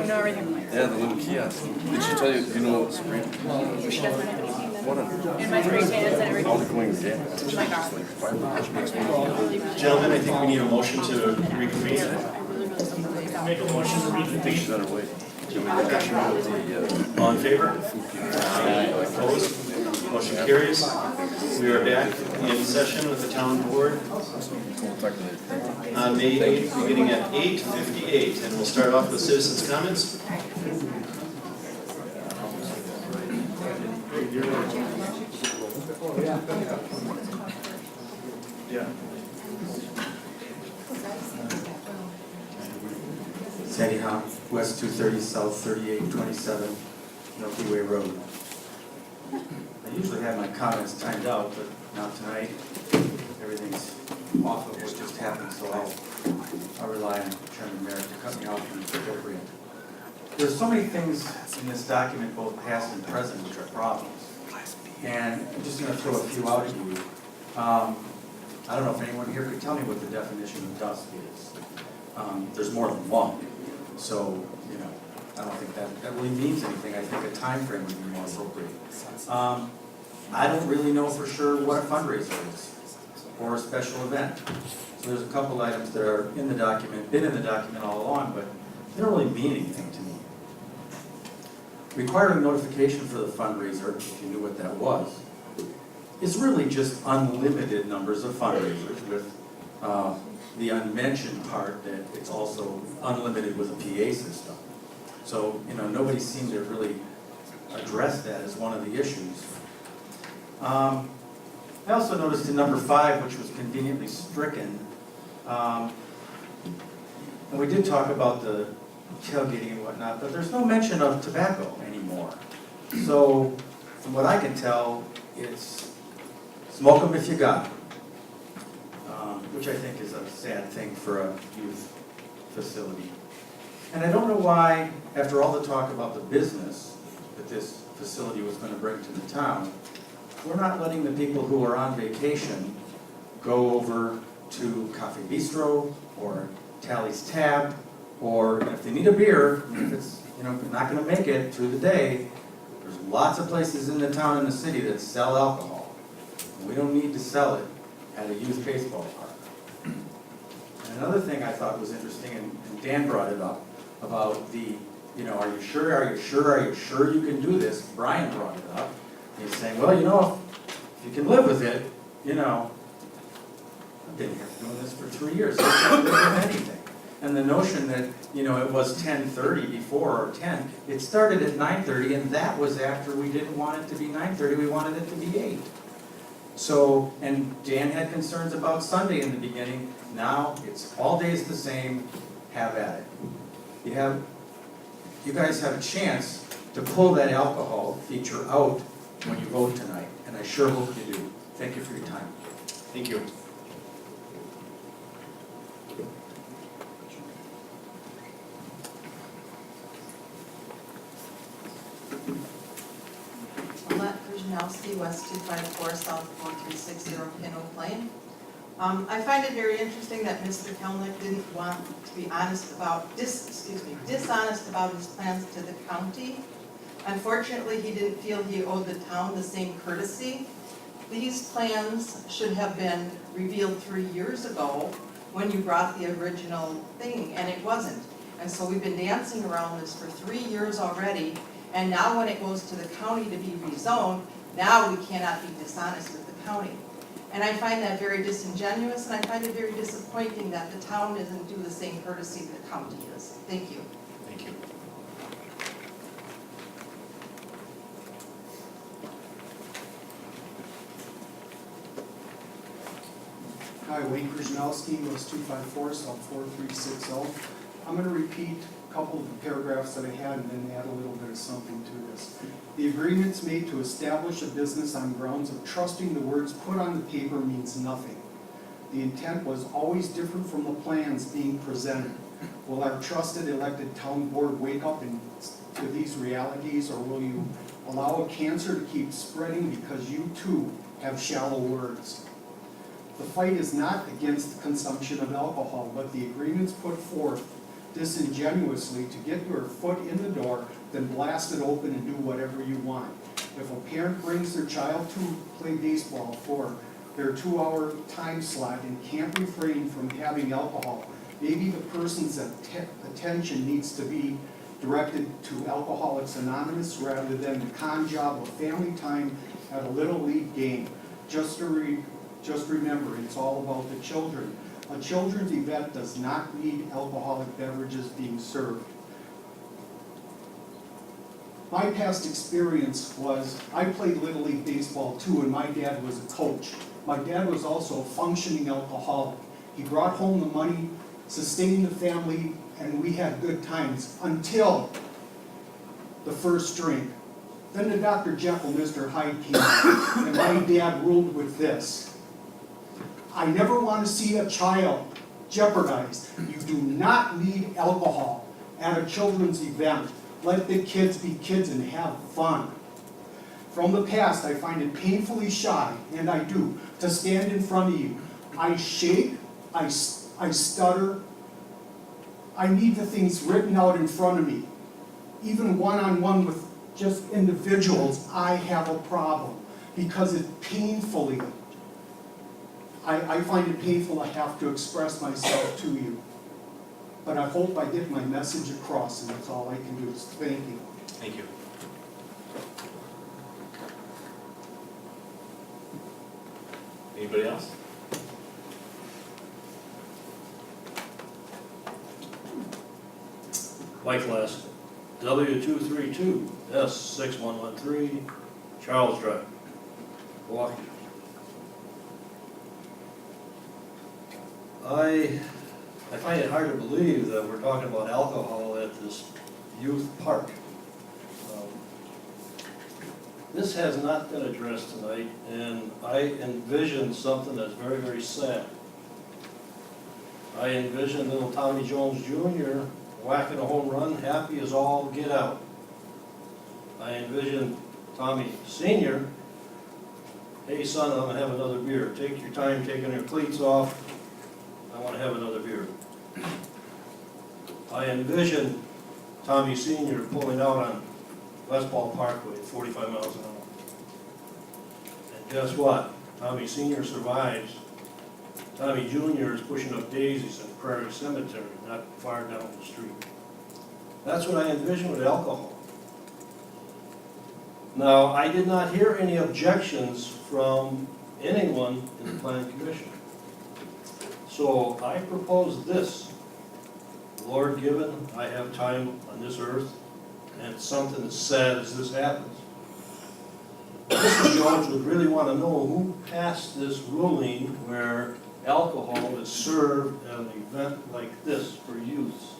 know everything. Yeah, the little kiosk. Did she tell you, you know, Sabrina? She doesn't have anything. What a... And my spray tan and everything. All the going to get. Oh my God. Gentlemen, I think we need a motion to reconvene. Make a motion to I think reconvene. she's on her way. Can we look at the, All in favor? Opposed? Motion carries. We are back in session with the town board on May 8th, beginning at 8:58. And we'll start off with citizens' comments. Yeah. Sandy Hamm, West 230, South 3827, Milky Way Road. I usually have my comments timed out, but not tonight. Everything's off of what just happened, so I'll rely on Chairman Marek to cut me off when it's appropriate. There's so many things in this document, both past and present, which are problems. And I'm just going to throw a few out at you. I don't know if anyone here could tell me what the definition of dusk is. There's more than one. So, you know, I don't think that really means anything. I think a time frame would be more appropriate. I don't really know for sure what a fundraiser is or a special event. So there's a couple items that are in the document, been in the document all along, but they don't really mean anything to me. Requiring notification for the fundraiser, if you knew what that was, is really just unlimited numbers of fundraisers with the unmentioned part that it's also unlimited with a PA system. So, you know, nobody seemed to really address that as one of the issues. I also noticed in number 5, which was conveniently stricken, and we did talk about the tailgating and whatnot, but there's no mention of tobacco anymore. So, from what I can tell, it's smoke them if you got them, which I think is a sad thing for a youth facility. And I don't know why, after all the talk about the business that this facility was going to bring to the town, we're not letting the people who are on vacation go over to Coffee Bistro or Tally's Tab, or if they need a beer, if it's, you know, not going to make it through the day, there's lots of places in the town and the city that sell alcohol. We don't need to sell it at a youth baseball park. And another thing I thought was interesting, and Dan brought it up, about the, you know, are you sure you can do this? Brian brought it up. He's saying, well, you know, if you can live with it, you know, I've been here doing this for 3 years. I can't live with anything. And the notion that, you know, it was 10:30 before, or 10, it started at 9:30, and that was after we didn't want it to be 9:30, we wanted it to be 8. So, and Dan had concerns about Sunday in the beginning. Now, it's all days the same, have at it. You guys have a chance to pull that alcohol feature out when you vote tonight, and I sure hope you do. Thank you for your time. Thank you. Milette Krzyzanowski, West 254, South 4360, Pin Oak Lane. I find it very interesting that Mr. Kelnick didn't want to be dishonest about his plans to the county. Unfortunately, he didn't feel he owed the town the same courtesy. These plans should have been revealed 3 years ago when you brought the original thing, and it wasn't. And so we've been dancing around this for 3 years already, and now when it goes to the county to be rezoned, now we cannot be dishonest with the county. And I find that very disingenuous, and I find it very disappointing that the town doesn't do the same courtesy the county is. Thank you. Thank you. Hi, Wayne Krzyzanowski, West 254, South 4360. I'm going to repeat a couple of the paragraphs that I had and then add a little bit of something to this. The agreements made to establish a business on grounds of trusting the words put on the paper means nothing. The intent was always different from the plans being presented. Will our trusted elected town board wake up to these realities, or will you allow a cancer to keep spreading because you too have shallow words? The fight is not against the consumption of alcohol, but the agreements put forth disingenuously to get your foot in the door, then blast it open and do whatever you want. If a parent brings their child to play baseball for their 2-hour time slot and can't refrain from having alcohol, maybe the person's attention needs to be directed to Alcoholics Anonymous rather than the con job of family time at a Little League game. Just remember, it's all about the children. A children's event does not need alcoholic beverages being served. My past experience was, I played Little League baseball too, and my dad was a coach. My dad was also a functioning alcoholic. He brought home the money, sustained the family, and we had good times until the first drink. Then the Dr. Jekyll, Mr. Hyde came, and my dad ruled with this: I never want to see a child jeopardized. You do not need alcohol at a children's event. Let the kids be kids and have fun. From the past, I find it painfully shy, and I do, to stand in front of you. I shake, I stutter. I need the things written out in front of me. Even one-on-one with just individuals, I have a problem because it painfully, I find it painful I have to express myself to you. But I hope I get my message across, and that's all I can do is thank you. Thank you. Anybody else? Mike Laska, W232S6113, Charles Drive, Milwaukee. I find it hard to believe that we're talking about alcohol at this youth park. This has not been addressed tonight, and I envision something that's very, very sad. I envision little Tommy Jones Jr. whacking a home run, happy as all get out. I envision Tommy Sr., hey son, I'm gonna have another beer. Take your time taking your cleats off. I wanna have another beer. I envision Tommy Sr. pulling out on Westball Parkway at 45 miles an hour. And guess what? Tommy Sr. survives. Tommy Jr. is pushing up daisies in Prairie Cemetery, not far down the street. That's what I envision with alcohol. Now, I did not hear any objections from anyone in the Planning Commission. So I propose this. Lord given, I have time on this earth, and something as sad as this happens. Mr. Jones would really want to know who passed this ruling where alcohol is served at an event like this for youths.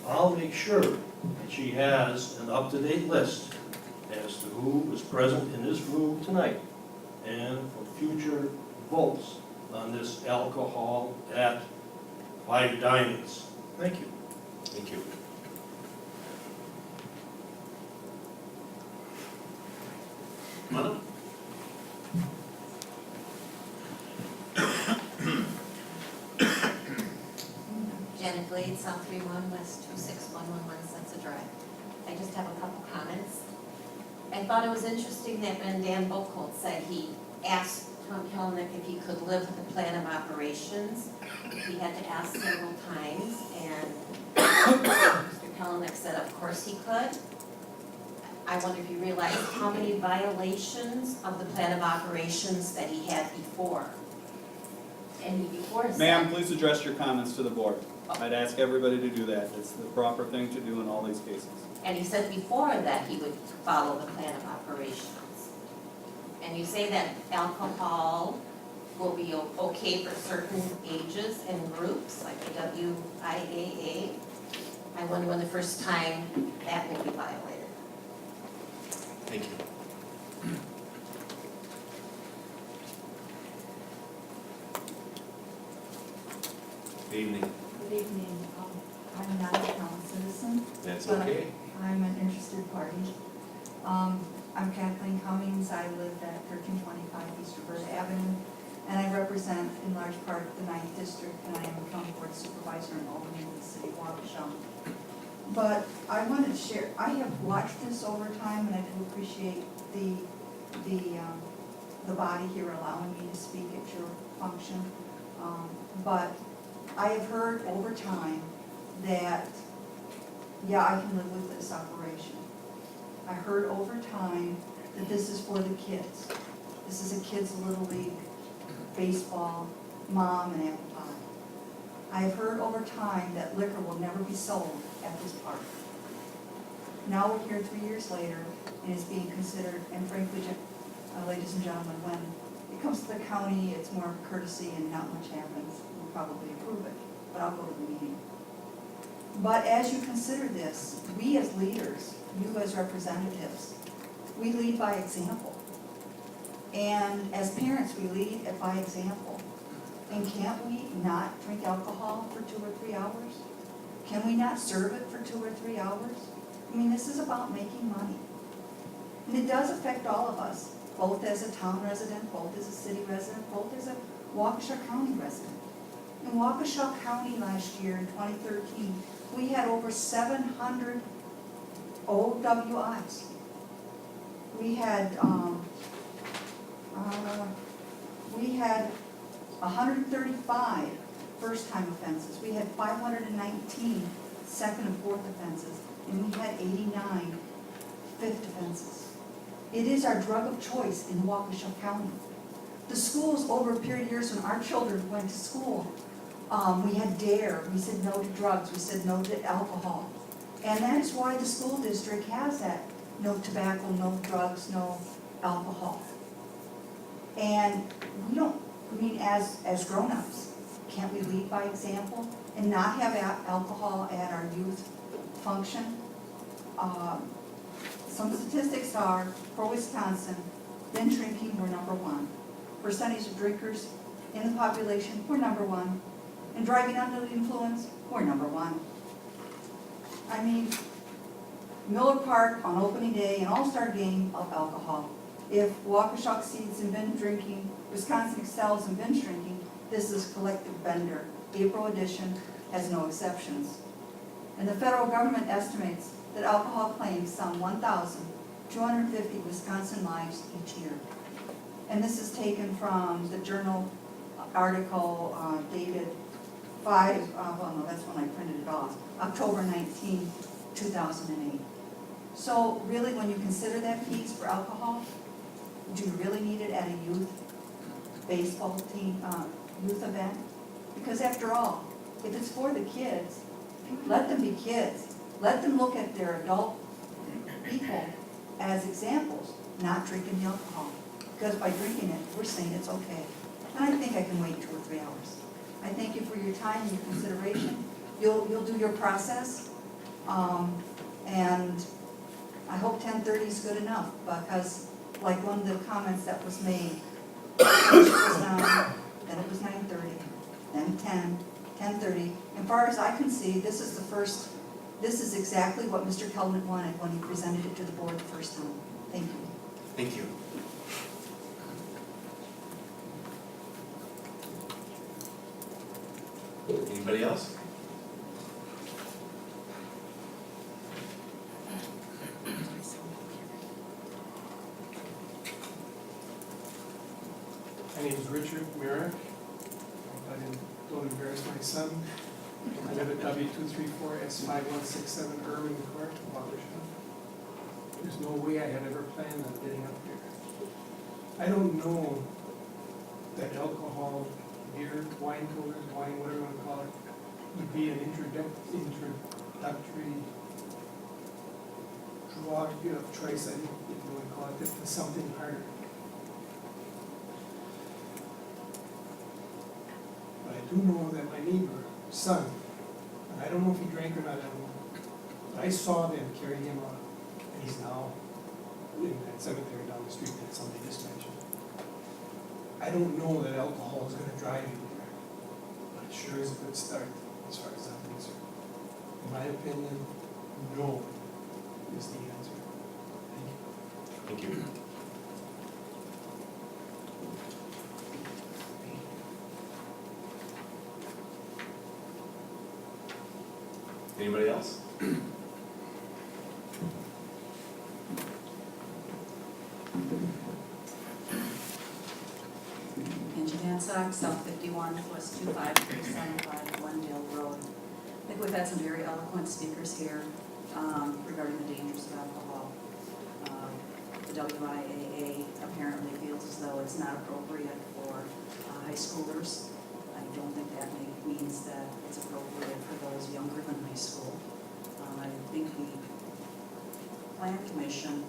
I'll make sure that she has an up-to-date list as to who is present in this room tonight and for future votes on this alcohol at Five Diamonds. Thank you. Thank you. Come on up. Glade, South 31, West 26111 Sunset Drive. I just have a couple comments. I thought it was interesting that when Dan Bocolt said he asked Tom Kelnick if he could live with the plan of operations, he had to ask several times, and Mr. Kelnick said of course he could. I wonder if you realize how many violations of the plan of operations that he had before. And he before said, Ma'am, please address your comments to the board. I'd ask everybody to do that. It's the proper thing to do in all these cases. and he said before that he would follow the plan of operations. And you say that alcohol will be okay for certain ages and groups, like the WIAA. I wonder when the first time that will be violated. Thank you. Good evening. Good evening. I'm not a town citizen, That's but okay. I'm an interested party. I'm Kathleen Cummings. I live at 1325 East River Avenue, and I represent in large part the 9th District, and I am a county board supervisor in Albany in the city of Waukesha. But I wanted to share, I have watched this over time, and I do appreciate the body here allowing me to speak at your function. But I have heard over time that, yeah, I can live with this operation. I heard over time that this is for the kids. This is a kids' little league, baseball, mom and apple pie. I have heard over time that liquor will never be sold at this park. Now we're here 3 years later, and it's being considered, and frankly, ladies and gentlemen, when it comes to the county, it's more of a courtesy and not much happens. We'll probably approve it, but I'll go to the meeting. But as you consider this, we as leaders, you as representatives, we lead by example. And as parents, we lead by example. And can't we not drink alcohol for 2 or 3 hours? Can we not serve it for 2 or 3 hours? I mean, this is about making money. And it does affect all of us, both as a town resident, both as a city resident, both as a Waukesha County resident. In Waukesha County last year, in 2013, we had over 700 OWIs. We had 135 first-time offenses. We had 519 second and fourth offenses, and we had 89 fifth offenses. It is our drug of choice in Waukesha County. The schools, over a period of years when our children went to school, we had DARE, we said no to drugs, we said no to alcohol. And that's why the school district has that no tobacco, no drugs, no alcohol. And we don't, I mean, as grown-ups, can't we lead by example and not have alcohol at our youth function? Some statistics are, for Wisconsin, binge drinking, we're #1. Percentage of drinkers in the population, we're #1. And driving under the influence, we're #1. I mean, Miller Park on opening day, an all-star game of alcohol. If Waukesha exceeds in binge drinking, Wisconsin excels in binge drinking, this is collective bender. April edition has no exceptions. And the federal government estimates that alcohol claims some 1,250 Wisconsin lives each year. And this is taken from the journal article dated that's when I printed it off, October 19, 2008. So really, when you consider that piece for alcohol, do you really need it at a youth baseball team, youth event? Because after all, if it's for the kids, let them be kids. Let them look at their adult people as examples, not drinking the alcohol. Because by drinking it, we're saying it's okay. And I think I can wait 2 or 3 hours. I thank you for your time and your consideration. You'll do your process. And I hope 10:30 is good enough, because like one of the comments that was made, first it was 9, then it was 9:30, then 10, 10:30. And far as I can see, this is exactly what Mr. Kelman wanted when he presented it to the board the first time. Thank you. Thank you. Anybody else? My name is Richard Marek. Don't embarrass my son. I live at W234S5167 Irving Court, Waukesha. There's no way I had ever planned on getting up here. I don't know that alcohol, beer, wine coolers, wine, whatever you want to call it, would be an introductory drug of choice, I think, if you want to call it, to something harder. But I do know that my neighbor, son, and I don't know if he drank or not, I don't know, but I saw them carry him out, and he's now in that cemetery down the street that somebody just mentioned. I don't know that alcohol is going to drive you there, but it sure is a good start as far as I'm concerned. In my opinion, no is the answer. Thank you. Thank you. Anybody else? Angie Van Scyoc, South 51, West 25375, Glendale Road. I think we've had some very eloquent speakers here regarding the dangers of alcohol. The WIAA apparently feels as though it's not appropriate for high schoolers. I don't think that means that it's appropriate for those younger than high school. I think the Plan Commission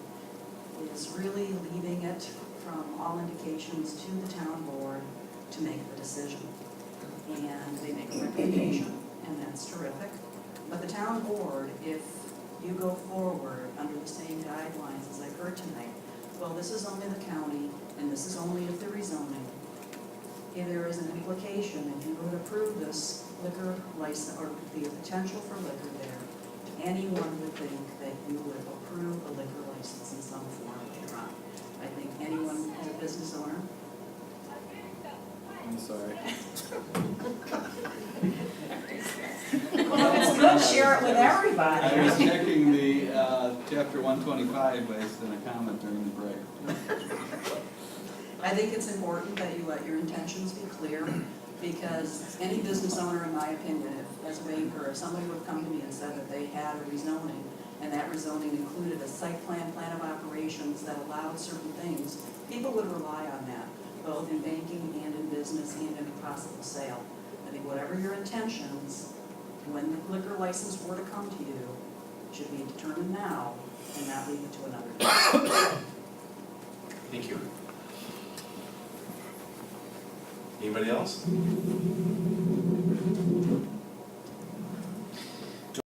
is really leaving it from all indications to the town board to make the decision. And they make a recommendation, and that's terrific. But the town board, if you go forward under the same guidelines as I've heard tonight, well, this is only the county, and this is only if they're rezoning. If there is an implication, if you would approve this liquor license, or the potential for liquor there, anyone would think that you would approve a liquor license in some form later on. I think anyone as a business owner. I'm sorry. Well, if it's good, share it with everybody. I was checking the chapter 125 based on a comment during the break. I think it's important that you let your intentions be clear, because any business owner, in my opinion, as a banker, if somebody would come to me and said that they had a rezoning, and that rezoning included a site plan of operations that allowed certain things, people would rely on that, both in banking and in business and in a possible sale. I think whatever your intentions, when the liquor license were to come to you, should be determined now and not leave it to another day. Thank you. Anybody else?